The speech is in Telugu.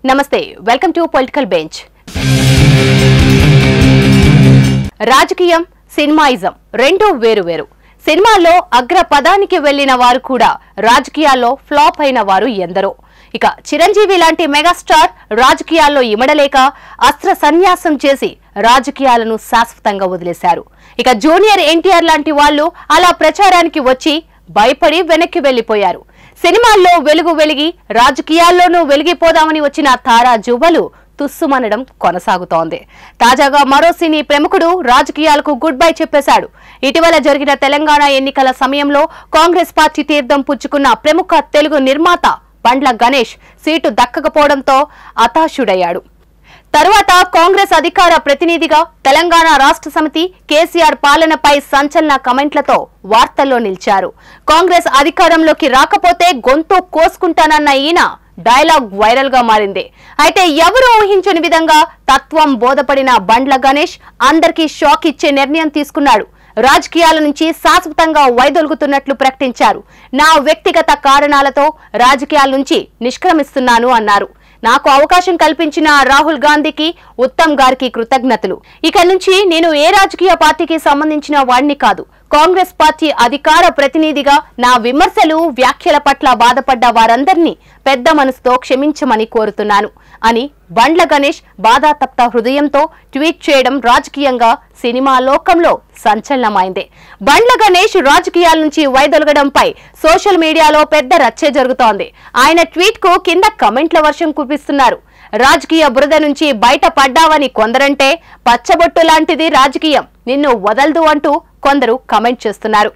నమస్తే వెల్కమ్ టు పొలిటికల్ బెంచ్. రాజకీయం సినిమాయిజం రెండు వేరు. సినిమాల్లో అగ్ర పదానికి వెళ్లిన వారు కూడా రాజకీయాల్లో ఫ్లాప్ అయిన వారు ఎందరో. ఇక చిరంజీవి లాంటి మెగాస్టార్ రాజకీయాల్లో ఇమడలేక అస్త్ర సన్యాసం చేసి రాజకీయాలను శాశ్వతంగా వదిలేశారు. ఇక జూనియర్ ఎన్టీఆర్ లాంటి వాళ్ళు అలా ప్రచారానికి వచ్చి భయపడి వెనక్కి వెళ్లిపోయారు. సినిమాల్లో వెలుగు వెలిగి రాజకీయాల్లోనూ వెలిగిపోదామని వచ్చిన తారా జువ్వలు తుస్సుమనడం కొనసాగుతోంది. తాజాగా మరో సినీ ప్రముఖుడు రాజకీయాలకు గుడ్ బై చెప్పేశాడు. ఇటీవల జరిగిన తెలంగాణ ఎన్నికల సమయంలో కాంగ్రెస్ పార్టీ తీర్థం పుచ్చుకున్న ప్రముఖ తెలుగు నిర్మాత బండ్ల గణేష్ సీటు దక్కకపోవడంతో హతాశుడయ్యాడు. తరువాత కాంగ్రెస్ అధికార ప్రతినిధిగా తెలంగాణ రాష్ట్ర సమితి కేసీఆర్ పాలనపై సంచలన కమెంట్లతో వార్తల్లో నిలిచారు. కాంగ్రెస్ అధికారంలోకి రాకపోతే గొంతు కోసుకుంటానన్న ఈయన డైలాగ్ వైరల్ గా మారింది. అయితే ఎవరు ఊహించని విధంగా తత్వం బోధపడిన బండ్ల గణేష్ అందరికీ షాక్ ఇచ్చే నిర్ణయం తీసుకున్నాడు. రాజకీయాల నుంచి శాశ్వతంగా వైదొలుగుతున్నట్లు ప్రకటించారు. నా వ్యక్తిగత కారణాలతో రాజకీయాల నుంచి నిష్క్రమిస్తున్నాను అన్నారు. నాకు అవకాశం కల్పించిన రాహుల్ గాంధీకి, ఉత్తమ్ గారికి కృతజ్ఞతలు. ఇక నుంచి నేను ఏ రాజకీయ పార్టీకి సంబంధించిన వాడిని కాదు. కాంగ్రెస్ పార్టీ అధికార ప్రతినిధిగా నా విమర్శలు, వ్యాఖ్యల పట్ల బాధపడ్డ వారందరినీ పెద్ద మనసుతో క్షమించమని కోరుతున్నాను అని బండ్ల గణేష్ బాధాతప్త హృదయంతో ట్వీట్ చేయడం రాజకీయంగా సినిమా లోకంలో సంచలనమైంది. బండ్ల గణేష్ రాజకీయాల నుంచి వైదొలగడంపై సోషల్ మీడియాలో పెద్ద రచ్చే జరుగుతోంది. ఆయన ట్వీట్ కు కింద కమెంట్ల వర్షం కురిపిస్తున్నారు. రాజకీయ బురద నుంచి బయట పడ్డావని కొందరంటే, పచ్చబొట్టు లాంటిది రాజకీయం, నిన్ను వదలదు అంటూ కొందరు కమెంట్ చేస్తున్నారు.